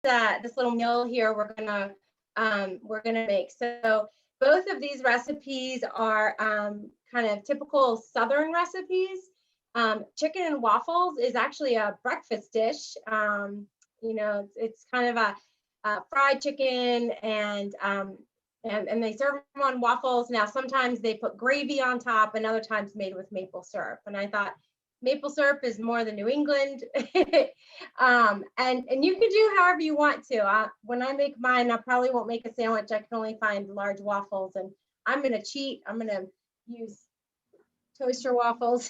this little meal here we're gonna make. So both of these recipes are kind of typical Southern recipes. Chicken and waffles is actually a breakfast dish. You know, it's kind of a fried chicken, and they serve them on waffles. Now, sometimes they put gravy on top, and other times made with maple syrup. And I thought maple syrup is more the New England. And you can do however you want to. When I make mine, I probably won't make a sandwich. I can only find large waffles, and I'm gonna cheat. I'm gonna use toaster waffles.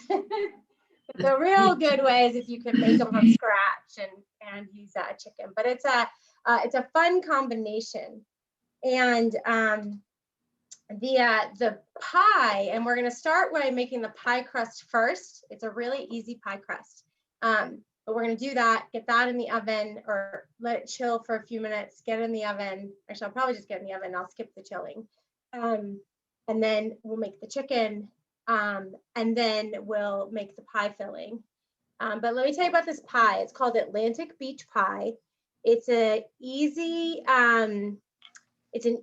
The real good way is if you can make them from scratch and use that chicken. But it's a fun combination. And the pie, and we're going to start by making the pie crust first. It's a really easy pie crust. But we're going to do that, get that in the oven, or let it chill for a few minutes, get it in the oven. Actually, I'll probably just get it in the oven. I'll skip the chilling. And then we'll make the chicken. And then we'll make the pie filling. But let me tell you about this pie. It's called Atlantic Beach Pie. It's an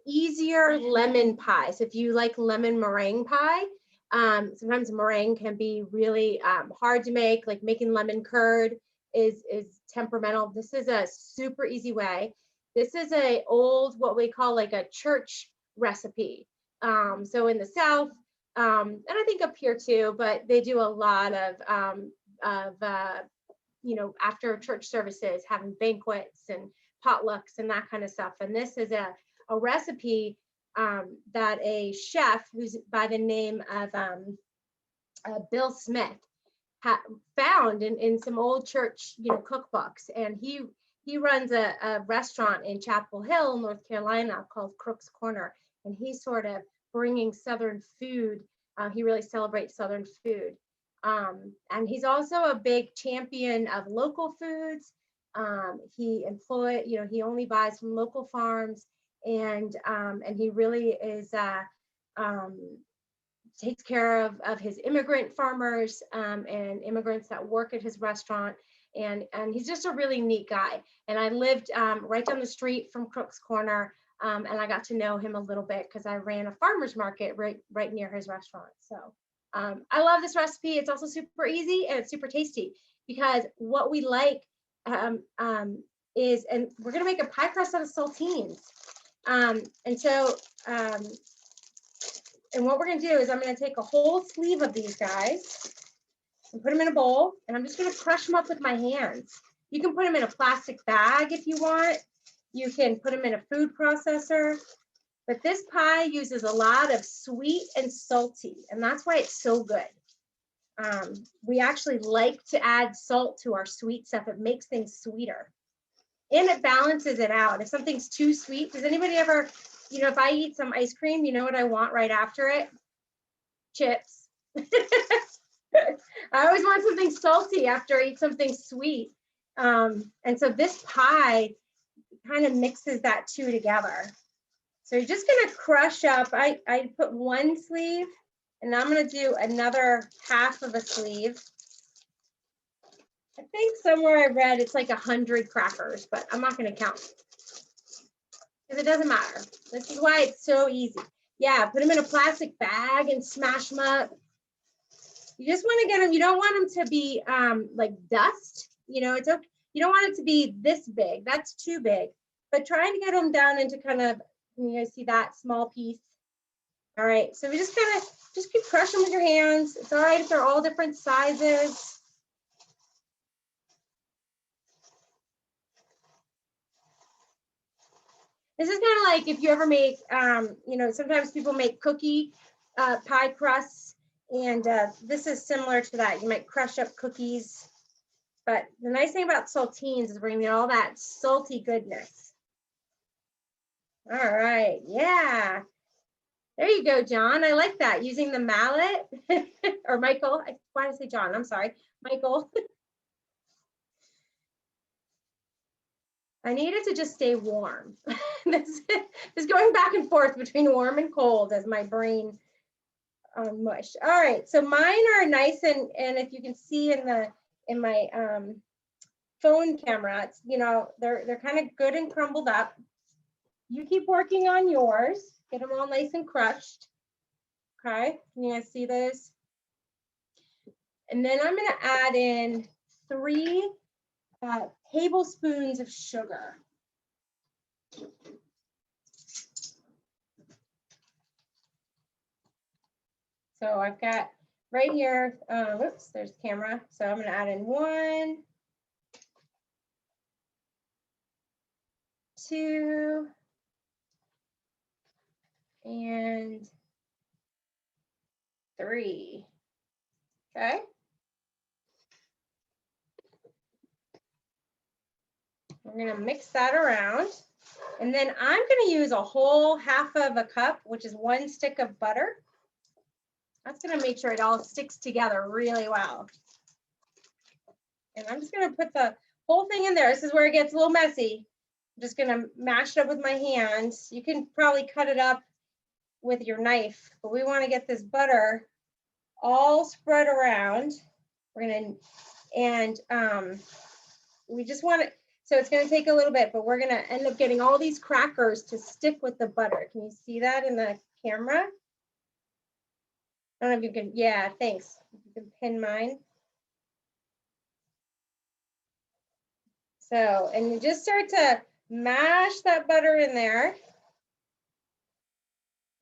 easier lemon pie. So if you like lemon meringue pie, sometimes meringue can be really hard to make. Like making lemon curd is temperamental. This is a super easy way. This is a old, what we call like a church recipe. So in the South, and I think up here too, but they do a lot of you know, after church services, having banquets and potlucks and that kind of stuff. And this is a recipe that a chef who's by the name of Bill Smith found in some old church, you know, cookbooks. And he runs a restaurant in Chapel Hill, North Carolina, called Crook's Corner. And he's sort of bringing Southern food. He really celebrates Southern food. And he's also a big champion of local foods. He only buys from local farms, and he really is takes care of his immigrant farmers and immigrants that work at his restaurant. And he's just a really neat guy. And I lived right down the street from Crook's Corner, and I got to know him a little bit because I ran a farmer's market right near his restaurant. So I love this recipe. It's also super easy and it's super tasty, because what we like is, and we're gonna make a pie crust out of saltines. And what we're gonna do is I'm gonna take a whole sleeve of these guys and put them in a bowl, and I'm just gonna crush them up with my hands. You can put them in a plastic bag if you want. You can put them in a food processor. But this pie uses a lot of sweet and salty, and that's why it's so good. We actually like to add salt to our sweet stuff. It makes things sweeter. And it balances it out. If something's too sweet, does anybody ever, you know, if I eat some ice cream, you know what I want right after it? Chips. I always want something salty after I eat something sweet. And so this pie kind of mixes that two together. So you're just gonna crush up, I put one sleeve, and I'm gonna do another half of a sleeve. I think somewhere I read it's like 100 crackers, but I'm not gonna count because it doesn't matter. This is why it's so easy. Yeah, put them in a plastic bag and smash them up. You just wanna get them, you don't want them to be like dust. You know, it's okay. You don't want it to be this big, that's too big, but try to get them down into kind of, you guys see that small piece? All right, so we just keep crushing with your hands. It's all right if they're all different sizes. This is kind of like if you ever make, you know, sometimes people make cookie pie crusts, and this is similar to that. You might crush up cookies, but the nice thing about saltines is bringing all that salty goodness. All right, yeah. There you go, John. I like that, using the mallet, or Michael. Why did I say John? I'm sorry, Michael. I need it to just stay warm. This is going back and forth between warm and cold as my brain mush. All right, so mine are nice, and if you can see in my phone camera. It's, you know, they're kind of good and crumbled up. You keep working on yours. Get them all nice and crushed. Okay, can you guys see those? And then I'm going to add in 3 tablespoons of sugar. So I've got right here, whoops, there's the camera. So I'm going to add in 1, 2, and 3. Okay. We're going to mix that around. And then I'm going to use a whole half of a cup, which is 1 stick of butter. That's going to make sure it all sticks together really well. And I'm just going to put the whole thing in there. This is where it gets a little messy. I'm just going to mash it up with my hands. You can probably cut it up with your knife, but we want to get this butter all spread around. We're going to, and we just want it, so it's going to take a little bit, but we're going to end up getting all these crackers to stick with the butter. Can you see that in the camera? I don't know if you can, yeah, thanks. You can pin mine. So, and you just start to mash that butter in there.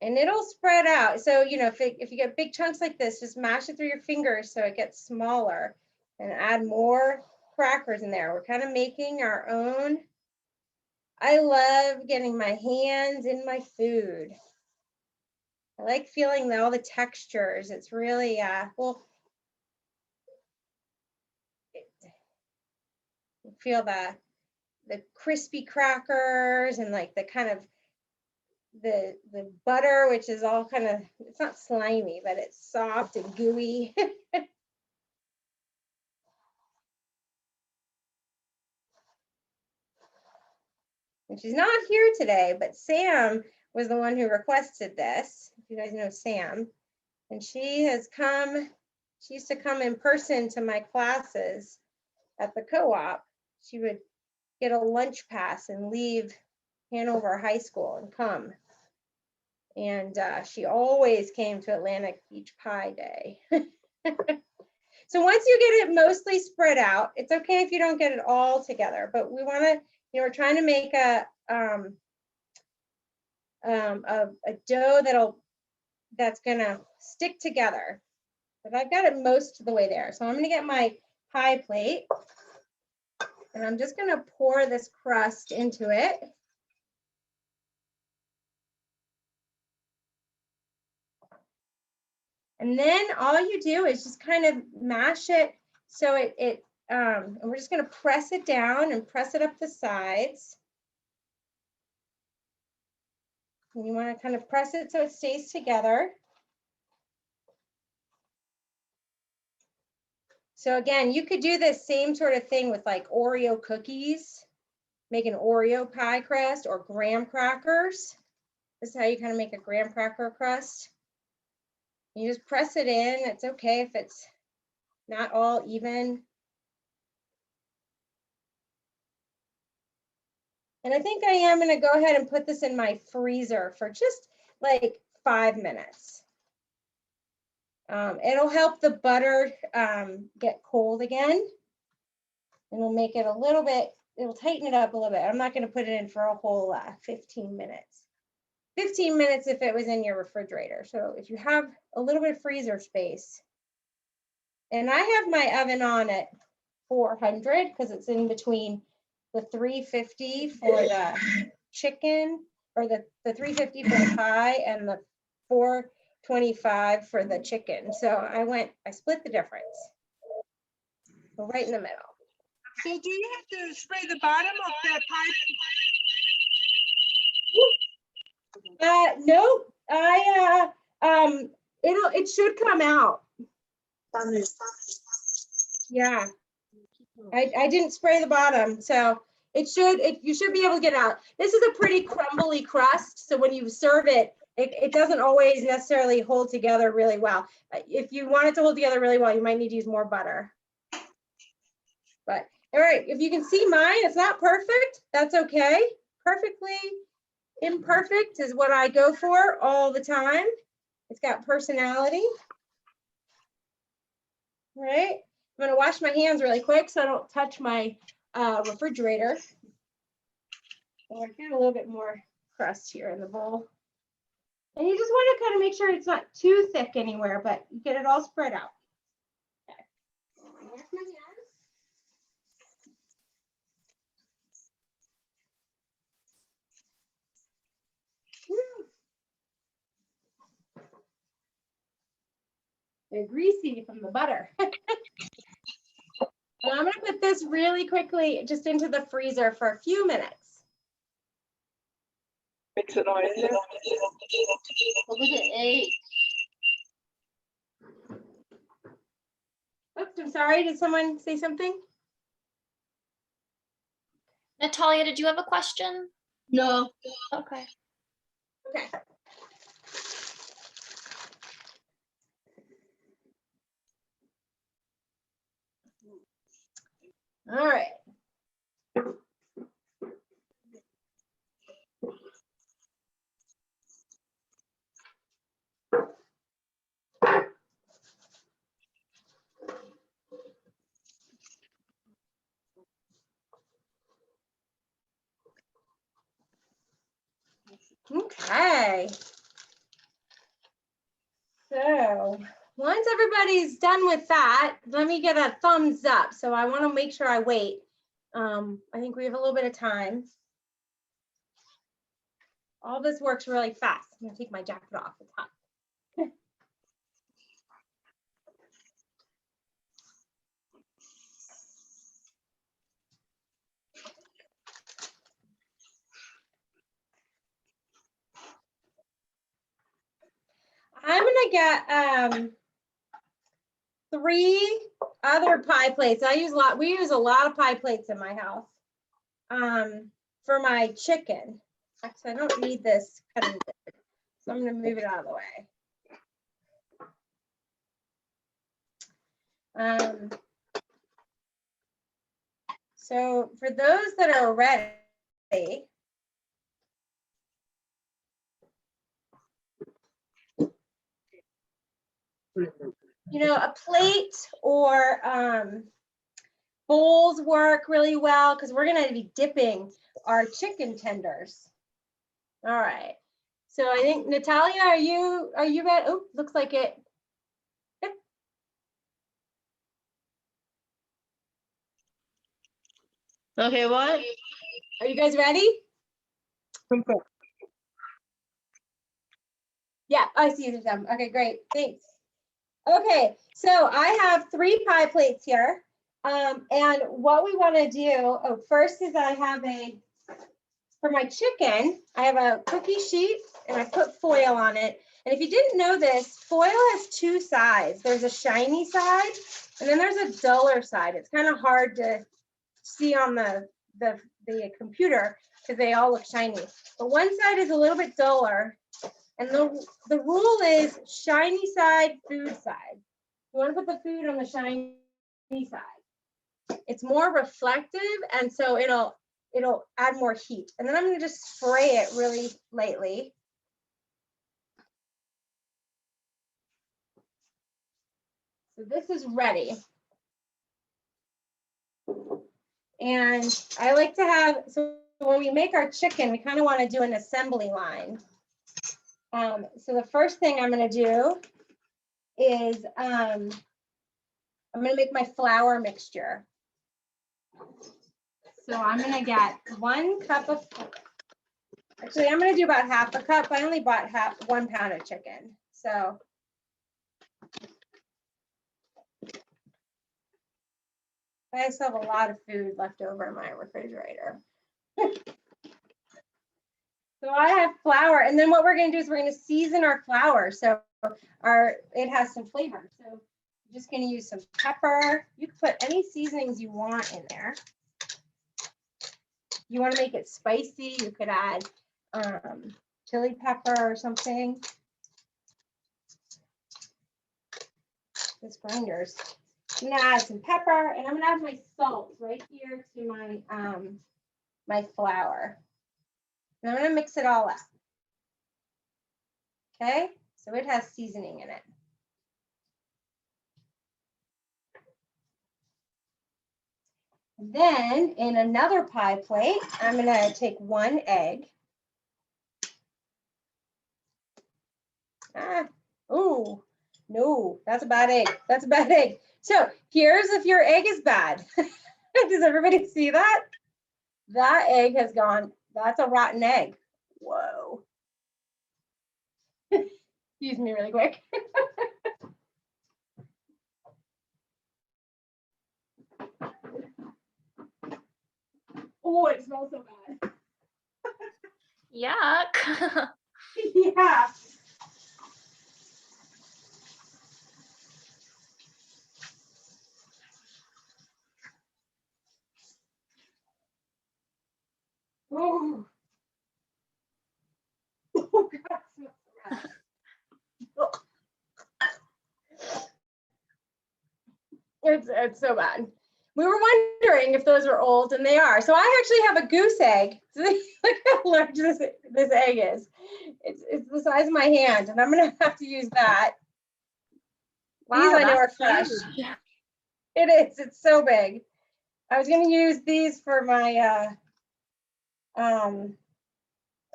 And it'll spread out. So, you know, if you get big chunks like this, just mash it through your fingers so it gets smaller, and add more crackers in there. We're kind of making our own. I love getting my hands in my food. I like feeling all the textures. It's really, well, you feel the crispy crackers and like the kind of the butter, which is all kind of, it's not slimy, but it's soft and gooey. And she's not here today, but Sam was the one who requested this. If you guys know Sam, and she has come, she used to come in person to my classes at the co-op. She would get a lunch pass and leave Hanover High School and come. And she always came to Atlantic Beach Pie Day. So once you get it mostly spread out, it's okay if you don't get it all together, but we want to, you know, we're trying to make a dough that's gonna stick together. But I've got it most of the way there. So I'm gonna get my pie plate, and I'm just gonna pour this crust into it. And then all you do is just kind of mash it so and we're just going to press it down and press it up the sides. And you want to kind of press it so it stays together. So again, you could do this same sort of thing with like Oreo cookies, make an Oreo pie crust, or graham crackers. This is how you kind of make a graham cracker crust. You just press it in. It's okay if it's not all even. And I think I am going to go ahead and put this in my freezer for just like 5 minutes. It'll help the butter get cold again. And it'll make it a little bit, it'll tighten it up a little bit. I'm not going to put it in for a whole 15 minutes. 15 minutes if it was in your refrigerator. So if you have a little bit of freezer space. And I have my oven on at 400 because it's in between the 350 for the chicken, or the 350 for the pie, and the 425 for the chicken. So I split the difference. So right in the middle. So do you have to spray the bottom of that pie? No, it should come out. Yeah, I didn't spray the bottom, so you should be able to get it out. This is a pretty crumbly crust, so when you serve it, it doesn't always necessarily hold together really well. If you want it to hold together really well, you might need to use more butter. All right, if you can see mine, it's not perfect. That's okay. Perfectly imperfect is what I go for all the time. It's got personality. All right, I'm gonna wash my hands really quick so I don't touch my refrigerator. So I get a little bit more crust here in the bowl. And you just want to kind of make sure it's not too thick anywhere, but you get it all spread out. Okay. Wash my hands. Woo. They're greasy from the butter. And I'm gonna put this really quickly just into the freezer for a few minutes. Mix it all in there. What was it, 8? Oops, I'm sorry, did someone say something? Natalia, did you have a question? No. Okay. Okay. All right. Okay. So once everybody's done with that, let me get a thumbs up. So I want to make sure I wait. I think we have a little bit of time. All this works really fast. I'm gonna take my jacket off. It's hot. I'm gonna get 3 other pie plates. We use a lot of pie plates in my house for my chicken. Actually, I don't need this cutting board, so I'm gonna move it out of the way. So for those that are ready, you know, a plate or bowls work really well because we're gonna be dipping our chicken tenders. All right. So I think Natalia, are you ready? Oh, looks like it. Yep. Okay, what? Are you guys ready? Yeah, I see them. Okay, great. Thanks. Okay, so I have 3 pie plates here. And what we want to do, first is I have for my chicken, I have a cookie sheet and I put foil on it. And if you didn't know this, foil has 2 sides. There's a shiny side and then there's a duller side. It's kind of hard to see on the computer because they all look shiny. But one side is a little bit duller. And the rule is shiny side, food side. You want to put the food on the shiny side. It's more reflective, and so it'll add more heat. And then I'm going to just spray it really lightly. So this is ready. And I like to have, so when we make our chicken, we kind of want to do an assembly line. So the first thing I'm going to do is I'm going to make my flour mixture. So I'm going to get 1 cup of, actually I'm going to do about half a cup. I only bought 1 pound of chicken. So I still have a lot of food left over in my refrigerator. So I have flour, and then what we're going to do is we're going to season our flour so it has some flavor. So I'm just going to use some pepper. You can put any seasonings you want in there. You want to make it spicy, you could add chili pepper or something. This grinder's I'm gonna add some pepper, and I'm gonna add my salt right here to my my flour. And I'm gonna mix it all up. Okay, so it has seasoning in it. Then in another pie plate, I'm gonna take 1 egg. Oh, no, that's a bad egg. That's a bad egg. So here's if your egg is bad. Does everybody see that? That egg has gone, that's a rotten egg. Whoa. Excuse me really quick. Oh, it smells so bad. Yuck. Yeah. Oh. Oh, God, it smells so bad. It's so bad. We were wondering if those were old, and they are. So I actually have a goose egg. Look how large this egg is. It's the size of my hand, and I'm gonna have to use that. These I know are fresh. huge. It is. It's so big. I was gonna use these for my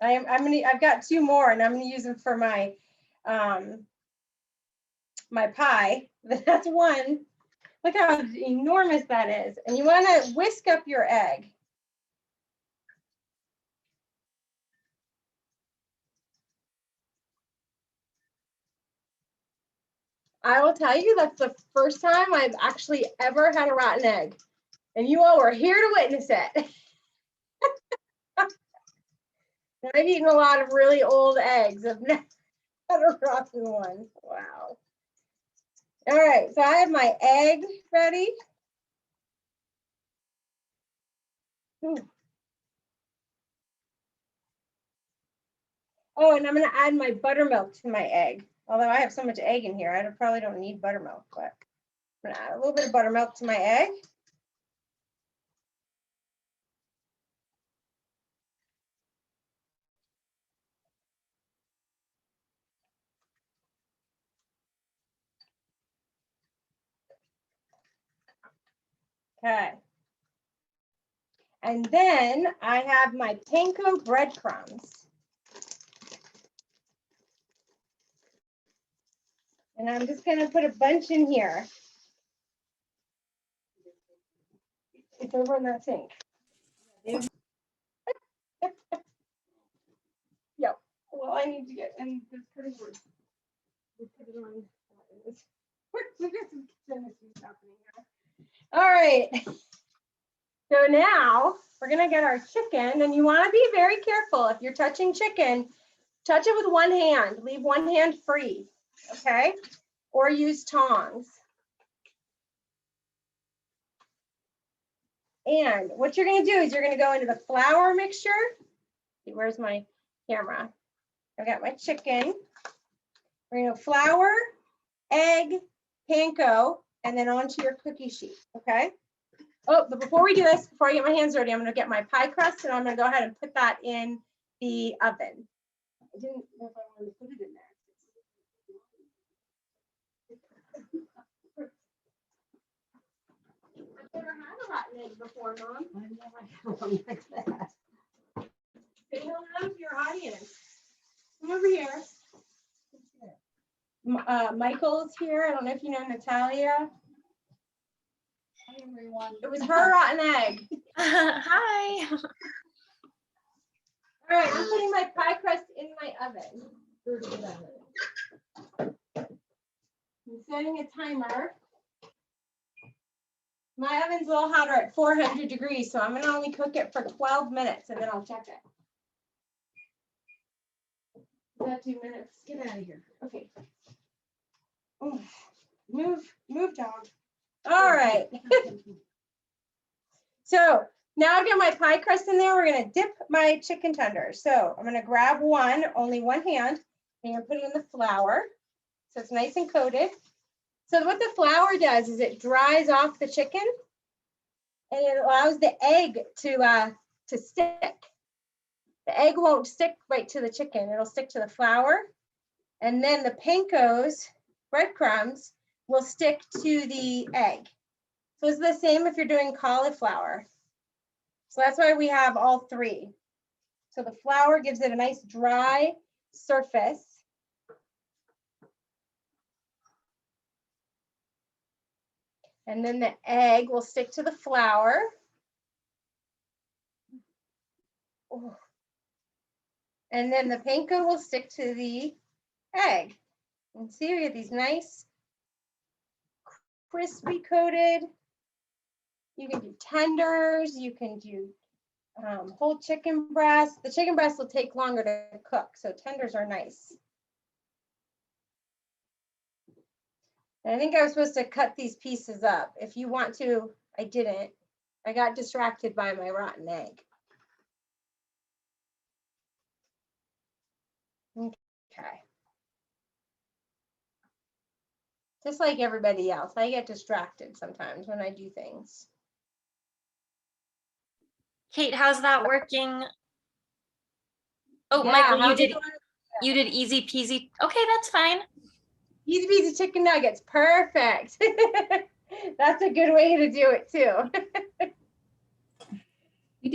I've got 2 more, and I'm gonna use them for my my pie. That's 1. Look how enormous that is. And you want to whisk up your egg. I will tell you, that's the first time I've actually ever had a rotten egg. And you all were here to witness it. I've eaten a lot of really old eggs. I've never had a rotten one. Wow. All right, so I have my egg ready. Ooh. Oh, and I'm going to add my buttermilk to my egg. Although I have so much egg in here, I probably don't need buttermilk, but I'm going to add a little bit of buttermilk to my egg. Okay. And then I have my panko breadcrumbs. And I'm just going to put a bunch in here. It's over in that sink. Yep. Well, I need to get in this cutting board. We put it on. All right. So now we're going to get our chicken, and you want to be very careful. If you're touching chicken, touch it with 1 hand. Leave 1 hand free, okay? Or use tongs. And what you're going to do is you're going to go into the flour mixture. Where's my camera? I've got my chicken. We're going to flour, egg, panko, and then onto your cookie sheet, okay? Oh, but before we do this, before I get my hands dirty, I'm going to get my pie crust, and I'm going to go ahead and put that in the oven. I didn't know if I wanted to put it in there. I've never had a rotten egg before, Mom. I never had one like that. Say hello to your audience. Come over here. Michael's here. I don't know if you know Natalia. Hi, everyone. It was her rotten egg. Hi. All right, I'm putting my pie crust in my oven. I'm setting a timer. My oven's a little hotter at 400 degrees, so I'm going to only cook it for 12 minutes, and then I'll check it. Is that 2 minutes? Get out of here. Okay. Ooh. Move, dog. All right. So now I've got my pie crust in there. We're going to dip my chicken tenders. So I'm going to grab only one hand, and you're going to put it in the flour. So it's nice and coated. So what the flour does is it dries off the chicken and it allows the egg to stick. The egg won't stick right to the chicken. It'll stick to the flour. And then the pankos, breadcrumbs, will stick to the egg. So it's the same if you're doing cauliflower. So that's why we have all three. So the flour gives it a nice dry surface. And then the egg will stick to the flour. Oh. And then the panko will stick to the egg. And see, we have these nice crispy coated. You can do tenders, you can do whole chicken breast. The chicken breast will take longer to cook, so tenders are nice. And I think I was supposed to cut these pieces up. If you want to, I didn't. I got distracted by my rotten egg. Okay. Just like everybody else, I get distracted sometimes when I do things. Kate, how's that working? Oh, Yeah, Michael, how's it going? you did easy peasy. Okay, that's fine. Easy peasy chicken nuggets, perfect. That's a good way to do it too.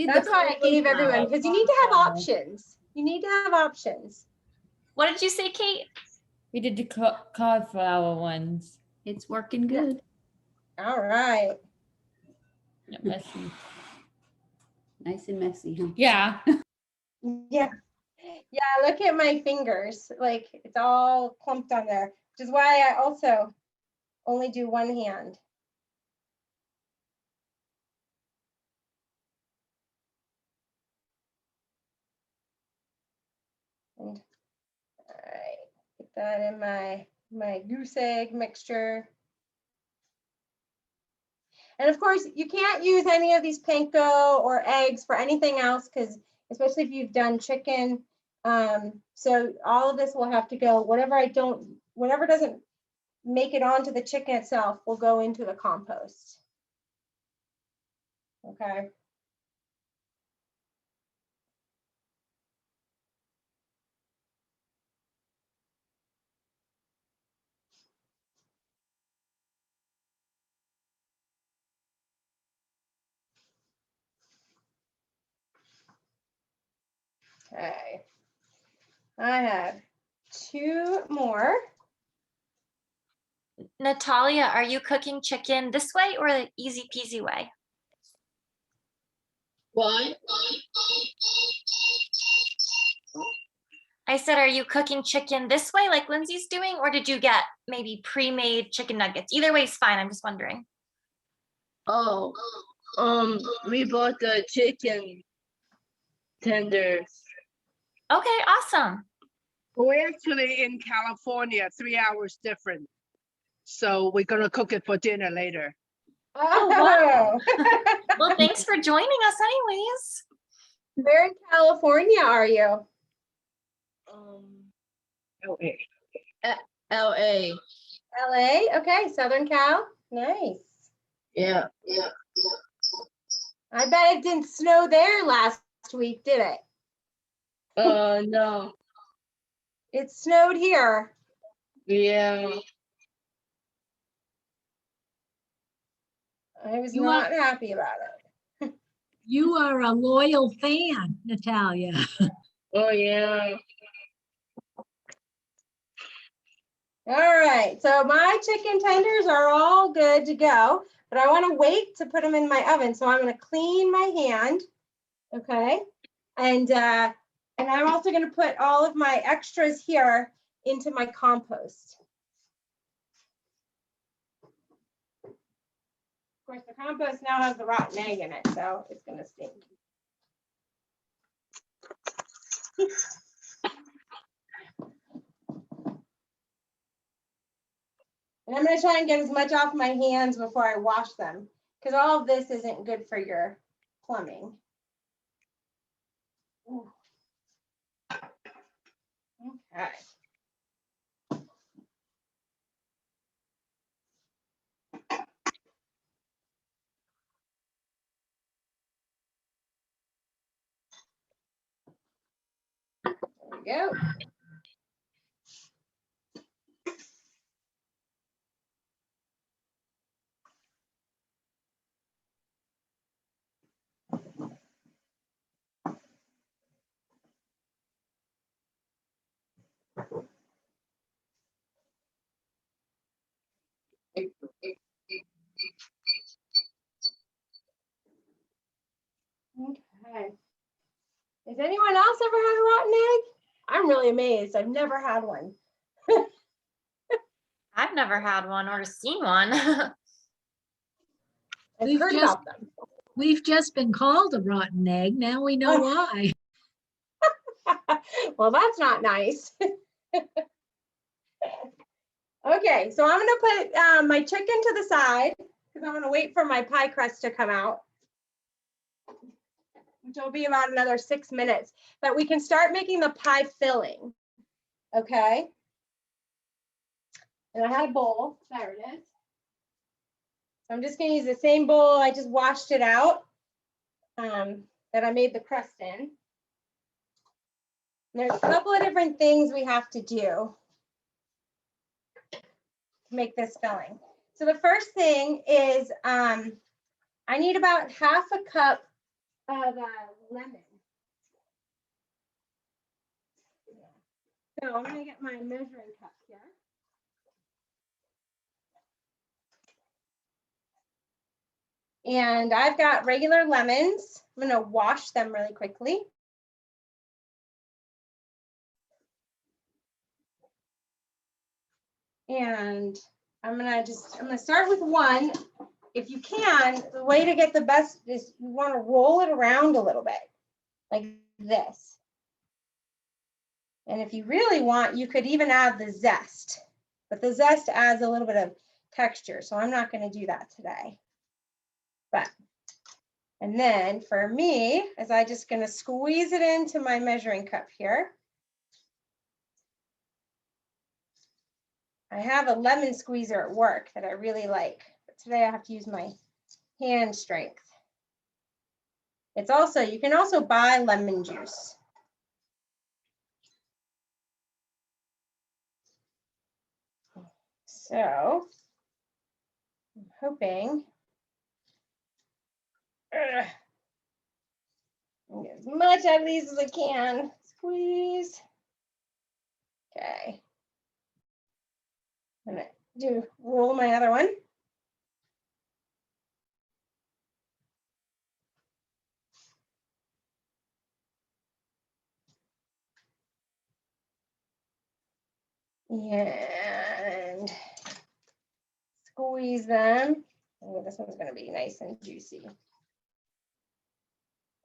That's why I gave everyone, because you need to have options. You need to have options. What did you say, Kate? We did the cauliflower ones. It's working good. All right. Not messy. Nice and messy, huh? Yeah. Yeah. Yeah, look at my fingers. Like it's all clumped on there, which is why I also only do one hand. And all right, put that in my goose egg mixture. And of course, you can't use any of these panko or eggs for anything else, because especially if you've done chicken. So all of this will have to go, whatever doesn't make it onto the chicken itself will go into the compost. Okay. Okay. I have 2 more. Natalia, are you cooking chicken this way or the easy peasy way? What? I said, are you cooking chicken this way like Lindsay's doing, or did you get maybe pre-made chicken nuggets? Either way is fine, I'm just wondering. Oh, we bought the chicken tenders. Okay, awesome. We're actually in California, 3 hours different. So we're gonna cook it for dinner later. Oh, wow. Well, thanks for joining us anyways. Where in California are you? Okay. LA. LA? Okay, Southern Cal. Nice. Yeah. I bet it didn't snow there last week, did it? No. It snowed here. Yeah. I was You not happy about it. You are a loyal fan, Natalia. Oh, yeah. All right, so my chicken tenders are all good to go, but I want to wait to put them in my oven. So I'm going to clean my hand, okay? And I'm also going to put all of my extras here into my compost. Of course, the compost now has the rotten egg in it, so it's going to stink. And I'm going to try and get as much off my hands before I wash them, because all of this isn't good for your plumbing. Ooh. Okay. go. Okay. Has anyone else ever had a rotten egg? I'm really amazed. I've never had one. I've never had one or seen one. I've We've heard just- about them. We've just been called a rotten egg. Now we know why. Well, that's not nice. Okay, so I'm gonna put my chicken to the side because I'm gonna wait for my pie crust to come out, which will be about another 6 minutes. But we can start making the pie filling. Okay. And I had a bowl. There it is. So I'm just gonna use the same bowl. I just washed it out that I made the crust in. And there's a couple of different things we have to do to make this filling. So the first thing is I need about half a cup of lemon. So I'm gonna get my measuring cup here. And I've got regular lemons. I'm gonna wash them really quickly. And I'm gonna start with one. If you can, the way to get the best is you wanna roll it around a little bit, like this. And if you really want, you could even add the zest, but the zest adds a little bit of texture. So I'm not gonna do that today. But, and then for me, is I just gonna squeeze it into my measuring cup here. I have a lemon squeezer at work that I really like, but today I have to use my hand strength. It's also, you can also buy lemon juice. So I'm hoping get as much out of these as I can. Squeeze. Okay. I'm gonna roll my other one. And squeeze them. Oh, this one's going to be nice and juicy.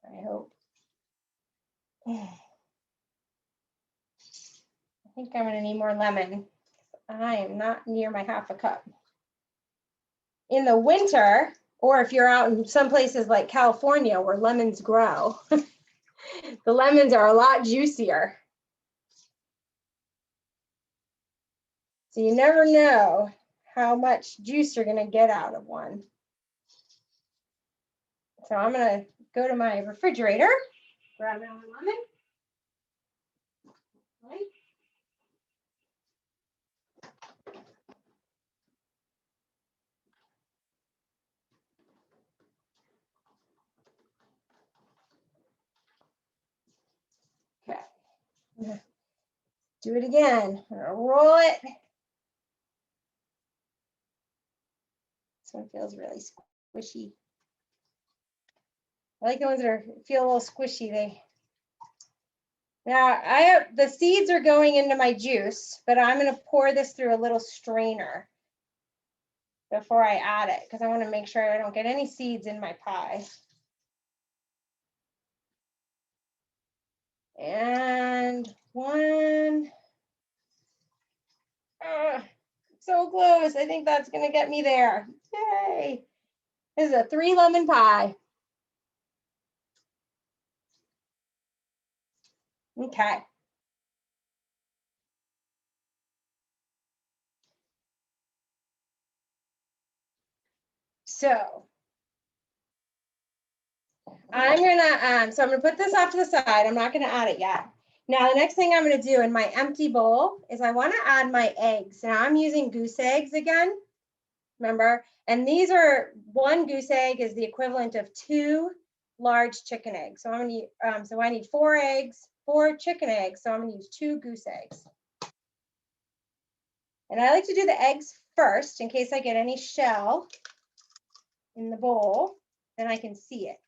I hope. I think I'm going to need more lemon. I am not near my half a cup. In the winter, or if you're out in some places like California where lemons grow, the lemons are a lot juicier. So you never know how much juice you're going to get out of one. So I'm going to go to my refrigerator, grab another lemon. Right. Okay. I'm gonna do it again. I'm gonna roll it. This one feels really squishy. I like the ones that feel a little squishy. Now the seeds are going into my juice, but I'm going to pour this through a little strainer before I add it because I want to make sure I don't get any seeds in my pie. And one. So close. I think that's going to get me there. Yay. This is a 3 lemon pie. Okay. So I'm gonna put this off to the side. I'm not gonna add it yet. Now, the next thing I'm going to do in my empty bowl is I want to add my eggs. Now, I'm using goose eggs again, remember? And these are, one goose egg is the equivalent of 2 large chicken eggs. So I'm going to, so I need 4 eggs, 4 chicken eggs. So I'm going to use 2 goose eggs. And I like to do the eggs first in case I get any shell in the bowl, then I can see it.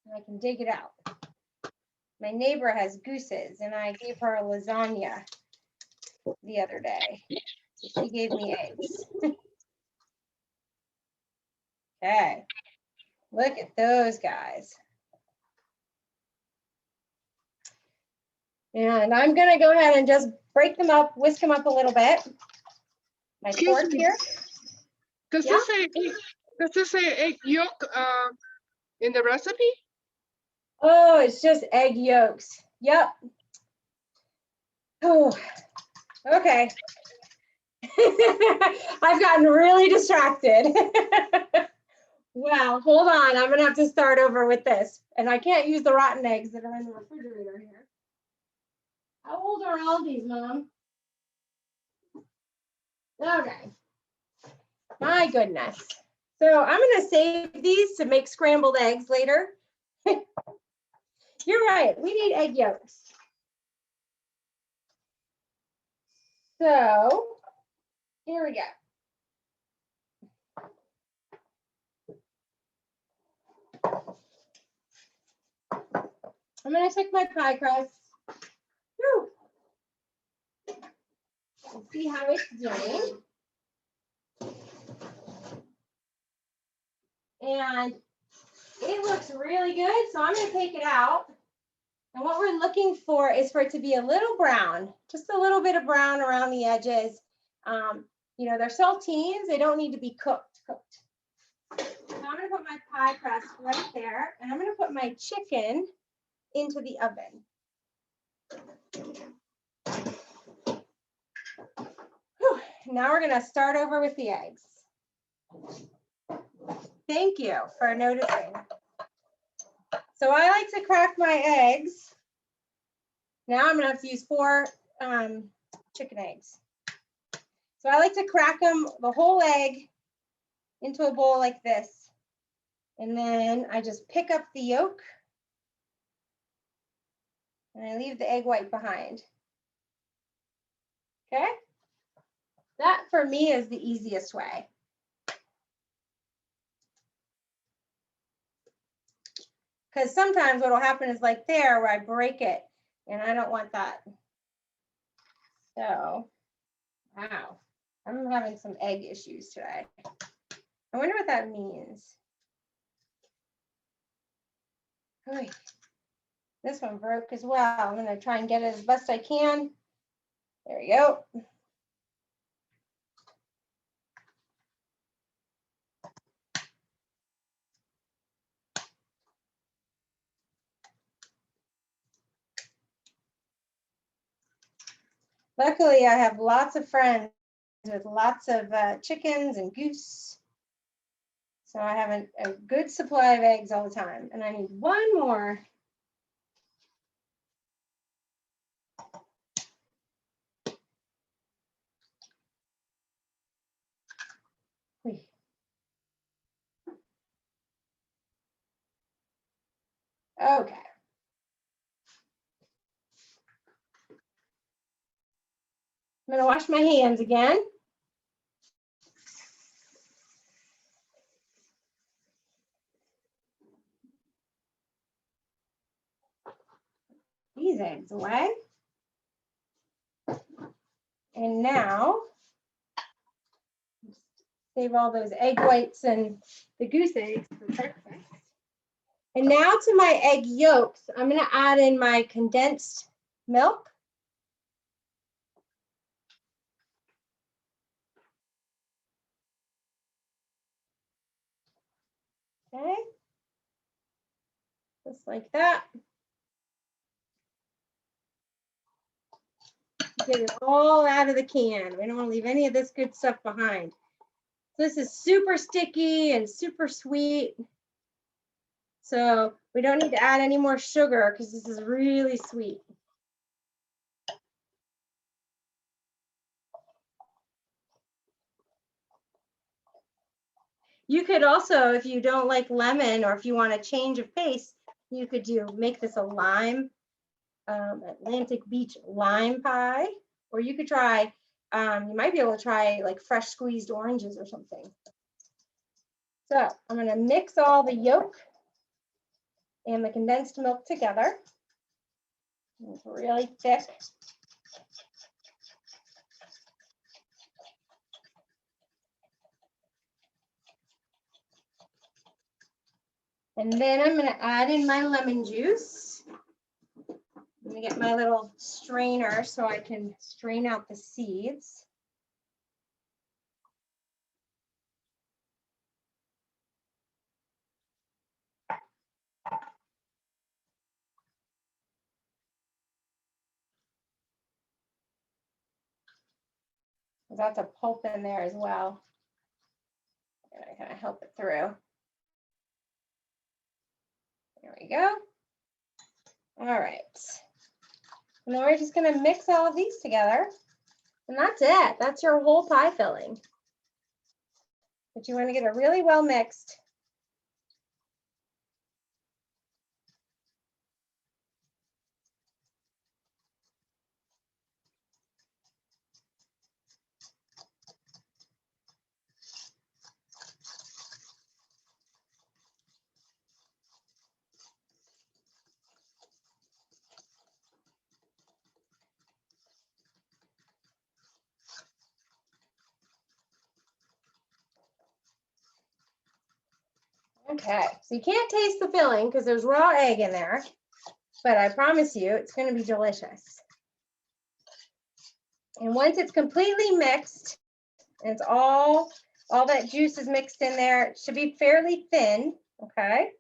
And I can dig it out. My neighbor has gooses and I gave her a lasagna the other day. So she gave me eggs. Okay, look at those guys. And I'm gonna go ahead and just break them up, whisk them up a little bit. My Excuse fork me. here. Does Yeah. this say egg yolk in the recipe? Oh, it's just egg yolks. Yep. Oh, okay. I've gotten really distracted. Well, hold on. I'm gonna have to start over with this. And I can't use the rotten eggs that are in the refrigerator here. How old are all these, Mom? Okay. My goodness. So I'm gonna save these to make scrambled eggs later. You're right, we need egg yolks. So here we go. I'm gonna check my pie crust. Whew. And see how it's doing. And it looks really good, so I'm gonna take it out. And what we're looking for is for it to be a little brown, just a little bit of brown around the edges. You know, they're saltines, they don't need to be cooked. So I'm gonna put my pie crust right there, and I'm gonna put my chicken into the oven. Whew. Now we're gonna start over with the eggs. Thank you for noticing. So I like to crack my eggs. Now I'm gonna have to use 4 chicken eggs. So I like to crack them, the whole egg, into a bowl like this. And then I just pick up the yolk and I leave the egg white behind. Okay? That for me is the easiest way. Because sometimes what will happen is like there where I break it and I don't want that. So, wow, I'm having some egg issues today. I wonder what that means. Oy. This one broke as well. I'm gonna try and get it as best I can. There we go. Luckily, I have lots of friends with lots of chickens and goose. So I have a good supply of eggs all the time. And I need one more. Okay. I'm gonna wash my hands again. These eggs away. And now, save all those egg whites and the goose eggs for breakfast. And now to my egg yolks, I'm gonna add in my condensed milk. Okay. Just like that. Get it all out of the can. We don't want to leave any of this good stuff behind. This is super sticky and super sweet. So we don't need to add any more sugar because this is really sweet. You could also, if you don't like lemon or if you want a change of pace, you could make this a lime, Atlantic Beach lime pie, or you could try, you might be able to try like fresh squeezed oranges or something. So I'm gonna mix all the yolk and the condensed milk together. It's really thick. And then I'm gonna add in my lemon juice. Let me get my little strainer so I can strain out the seeds. That's a pulp in there as well. And I kind of help it through. There we go. All right. Now we're just gonna mix all of these together. And that's it. That's your whole pie filling. But you want to get it really well mixed. Okay, so you can't taste the filling because there's raw egg in there, but I promise you it's going to be delicious. And once it's completely mixed, and it's all that juice is mixed in there, it should be fairly thin, okay?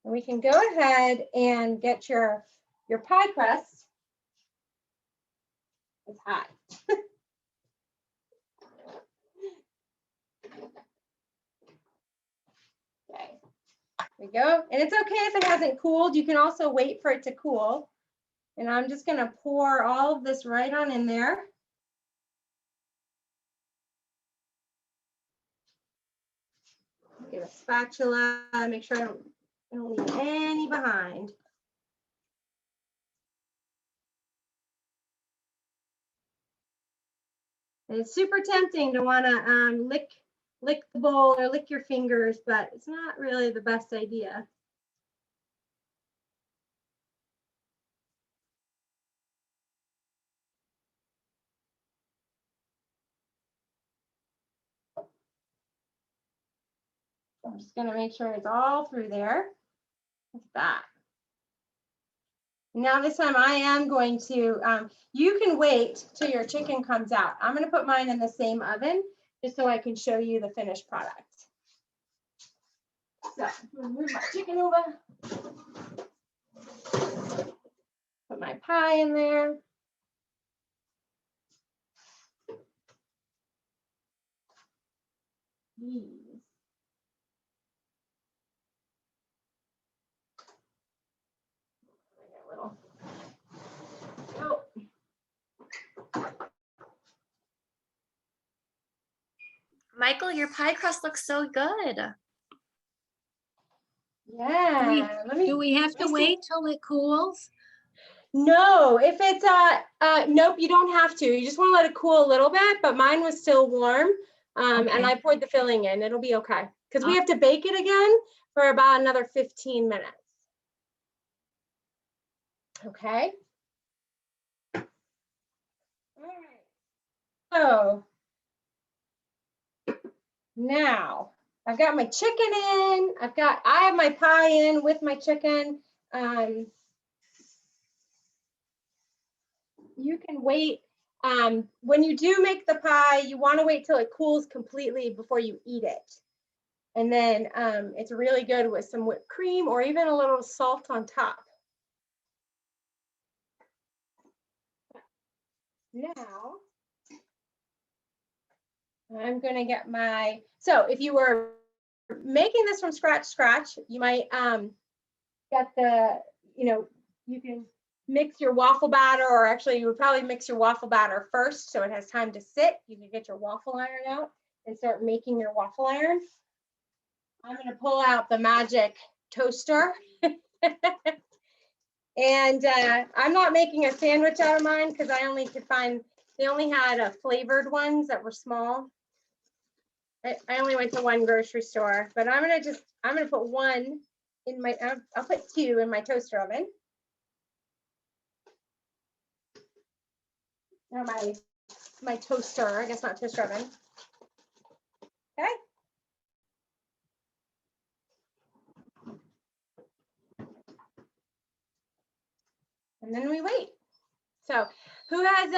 And we can go ahead and get your pie crust. It's hot. Okay, there we go. And it's okay if it hasn't cooled. You can also wait for it to cool. And I'm just going to pour all of this right on in there. Get a spatula, make sure I don't leave any behind. And it's super tempting to want to lick the bowl or lick your fingers, but it's not really the best idea. I'm just going to make sure it's all through there. Like that. Now this time I am going to, you can wait till your chicken comes out. I'm going to put mine in the same oven just so I can show you the finished product. So I'm going to move my chicken over. Put my pie in there. Oh. Michael, your pie crust looks so good. Yeah. Do we have to wait till it cools? No, if it's nope, you don't have to. You just want to let it cool a little bit, but mine was still warm. And Okay. I poured the filling in. It'll be okay. Because we have to bake it again for about another 15 minutes. Okay. All right. So now I've got my chicken in. I have my pie in with my chicken. You can wait. When you do make the pie, you want to wait till it cools completely before you eat it. And then it's really good with some whipped cream or even a little salt on top. Now, I'm going to get my, so if you were making this from scratch, you might get the, you can mix your waffle batter, or actually you would probably mix your waffle batter first so it has time to sit. You can get your waffle iron out and start making your waffle iron. I'm going to pull out the magic toaster. And I'm not making a sandwich out of mine because I only could find, they only had flavored ones that were small. I only went to one grocery store, but I'm gonna put one in my, I'll put two in my toaster oven. Or my toaster, I guess not toaster oven. Okay. And then we wait. So who has,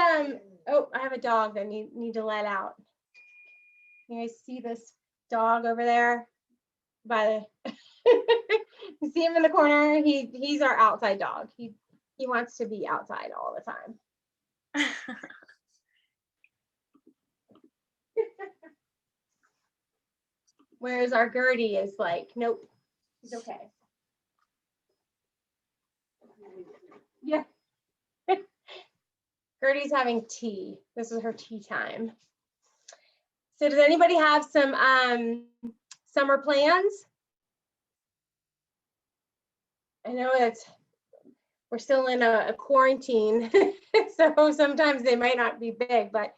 oh, I have a dog that need to let out. You guys see this dog over there by the, you see him in the corner? He's our outside dog. He wants to be outside all the time. Whereas our Gertie is like, nope, he's okay. Yeah. Gertie's having tea. This is her tea time. So does anybody have some summer plans? I know we're still in a quarantine, so sometimes they might not be big, but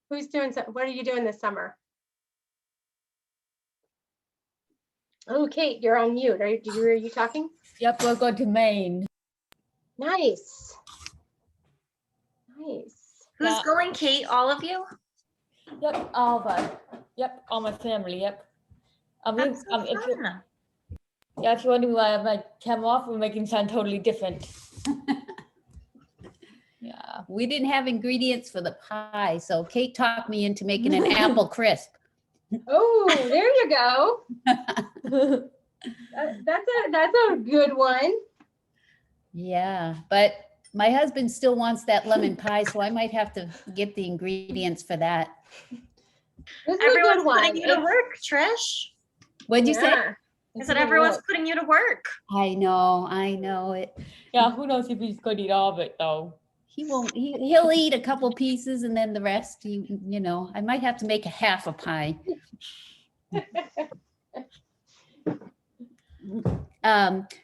who's doing what are you doing this summer? Oh, Kate, you're on mute. Are you talking? Yep, we're going to Maine. Nice. Nice. Who's Yeah. going, Kate? All of you? Yep, all of us. Yep, all my family. Yep. That's so if you, fun. yeah, if you want to my camera off, we're making sound totally different. Yeah. We didn't have ingredients for the pie, so Kate talked me into making an apple crisp. Oh, there you go. That's a good one. Yeah, but my husband still wants that lemon pie, so I might have to get the ingredients for that. This is Everyone's a good one. putting you to work, Trish. What'd you say? Yeah. I said everyone's putting you to work. I know it. Yeah, who knows if he's going to eat all of it though. He won't, he'll eat a couple pieces and then the rest, you know, I might have to make a half a pie.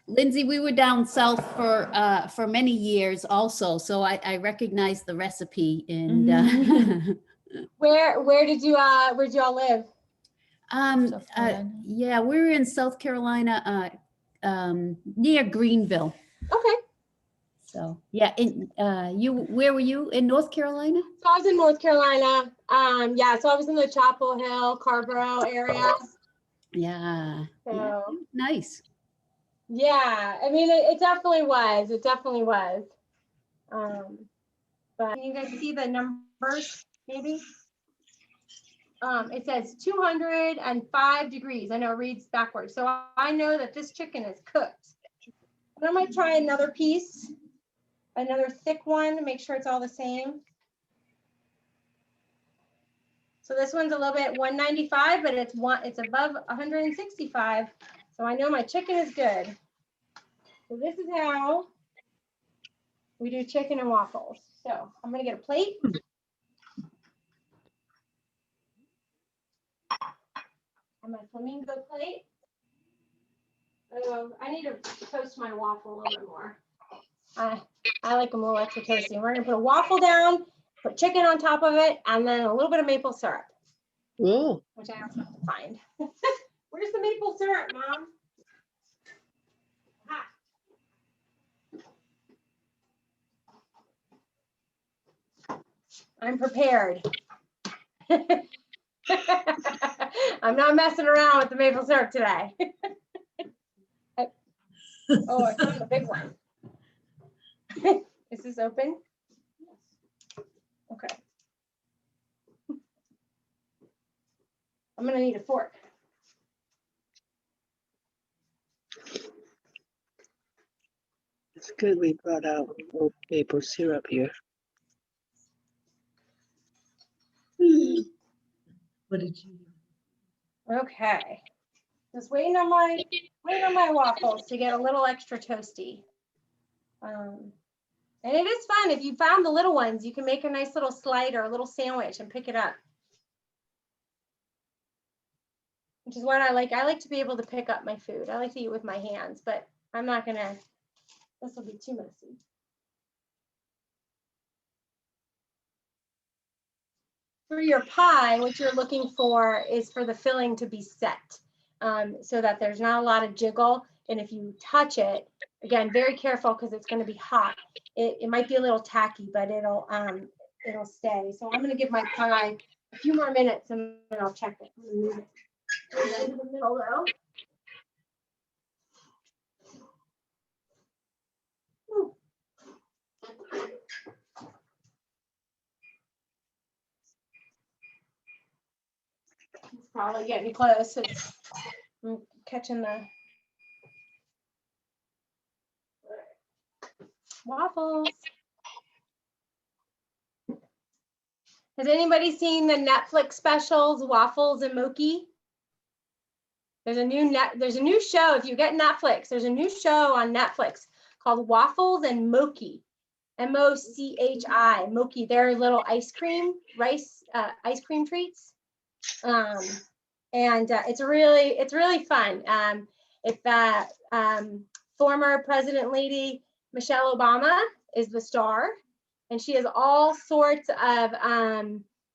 Lindsay, we were down south for many years also, so I recognize the recipe and Where did you all live? South Carolina. yeah, we were in South Carolina, near Greenville. Okay. So yeah, where were you, in North Carolina? So I was in North Carolina. Yeah, so I was in the Chapel Hill, Carrboro area. Yeah, So nice. yeah, I mean it definitely was. It definitely was. But can you guys see the numbers maybe? It says 205 degrees. I know it reads backwards. So I know that this chicken is cooked. And I might try another piece, another thick one to make sure it's all the same. So this one's a little bit 195, but it's above 165. So I know my chicken is good. So this is how we do chicken and waffles. So I'm gonna get a plate. And my flamingo plate. I need to toast my waffle a little bit more. I like them a little extra toasty. We're gonna put a waffle down, put chicken on top of it, and then a little bit of maple syrup, Ooh. which I also have to find. Where's the maple syrup, Mom? Ah. I'm prepared. I'm not messing around with the maple syrup today. Oh, I found the big one. Is this open? Okay. I'm gonna need a fork. It's good we brought out oat maple syrup here. What did you? Okay. Just waiting on my waffles to get a little extra toasty. And it is fun. If you found the little ones, you can make a nice little slide or a little sandwich and pick it up. Which is what I like. I like to be able to pick up my food. I like to eat with my hands, but I'm not gonna, this will be too messy. For your pie, what you're looking for is for the filling to be set, so that there's not a lot of jiggle. And if you touch it, again, very careful because it's going to be hot. It might be a little tacky, but it'll stay. So I'm going to give my pie a few more minutes and then I'll check it. I'm gonna move it into the middle though. Ooh. It's probably getting close. I'm catching the waffles. Has anybody seen the Netflix specials, Waffles and Moki? There's a new show. If you get Netflix, there's a new show on Netflix called Waffles and Moki. M-O-C-H-I, Moki. They're little ice cream treats. It's really fun. Former President Lady Michelle Obama is the star, and she has all sorts of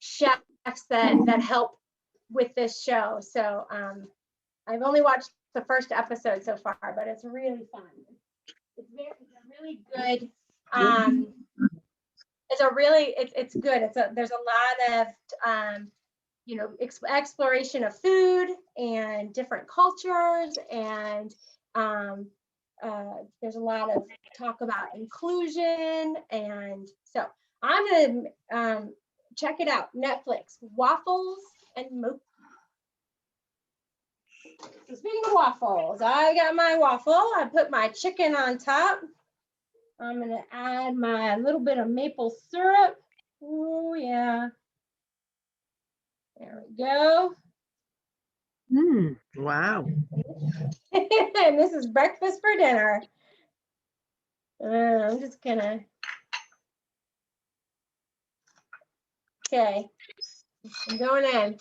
chefs that help with this show. So I've only watched the first episode so far, but it's really fun. It's a really good. It's good. There's a lot of exploration of food and different cultures, and there's a lot of talk about inclusion. And so I'm gonna check it out. Netflix, Waffles and Moki. So speaking of waffles, I got my waffle. I put my chicken on top. I'm gonna add my little bit of maple syrup. Oh yeah. There we go. Wow. And this is breakfast for dinner. I'm just gonna. Okay, I'm going in.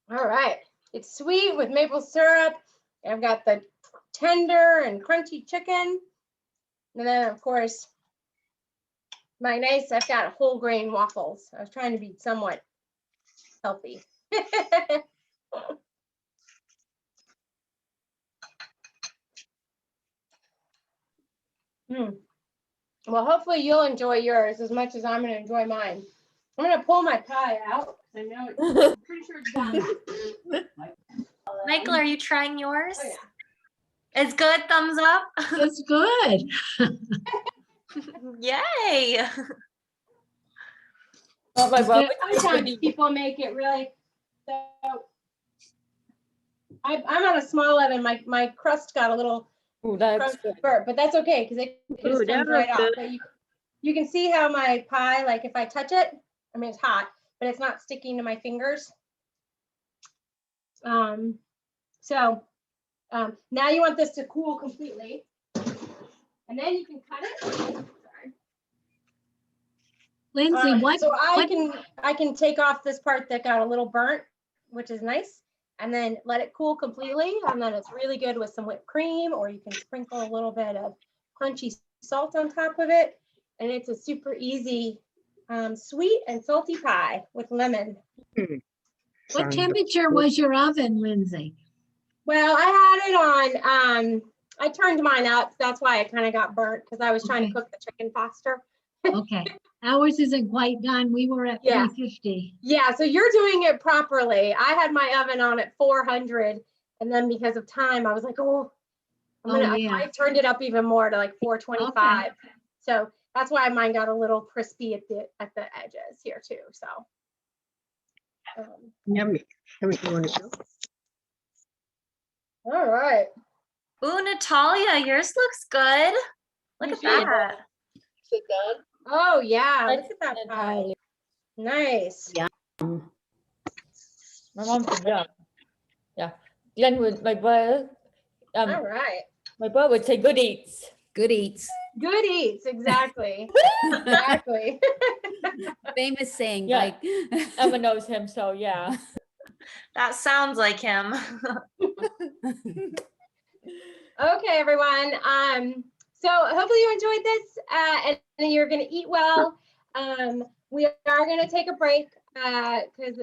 All right, it's sweet with maple syrup. I've got the tender and crunchy chicken. And then of course, I've got whole grain waffles. I was trying to be somewhat healthy. Well, hopefully you'll enjoy yours as much as I'm going to enjoy mine. I'm going to pull my pie out. I know I'm pretty sure it's done. Michael, are you trying yours? Oh, yeah. It's good. Thumbs up. It's good. Yay. Oh, my brother. Sometimes people make it really. So I'm on a small oven. My crust got a little Ooh, that's crust good. burnt, but that's okay because it just comes right off. But you can see how my pie, like if I touch it, I mean it's hot, but it's not sticking to my fingers. Now you want this to cool completely, and then you can cut it. Sorry. Lindsay, So I can take off this part that got a little burnt, which is nice, and then let it cool completely, and then it's really good with some whipped cream, or you can sprinkle a little bit of crunchy salt on top of it, and it's a super easy sweet and salty pie with lemon. what temperature was your oven, Lindsay? Well, I had it on, I turned mine up. That's why it kind of got burnt because I was trying to cook the chicken faster. Okay, ours isn't quite done. We were at Yeah. 350. Yeah, so you're doing it properly. I had my oven on at 400, and then because of time, I was like, I turned it up even more to like 425. Okay. So that's why mine got a little crispy at the edges here too. So Yummy. Everything you want to show? All right. Ooh, Natalia, yours looks good. Look You at see it? that. Is it done? Oh, yeah. Look That's at that pie. Natalia. Nice. Yeah. My mom said, yeah. Yeah. Then with my brother, All right. my brother would say good eats. Good eats. Good eats. Exactly. Exactly. Famous saying, Yeah. like. Emma knows him, so yeah. That sounds like him. Okay, everyone. So hopefully you enjoyed this, and you're going to eat well. We are going to take a break because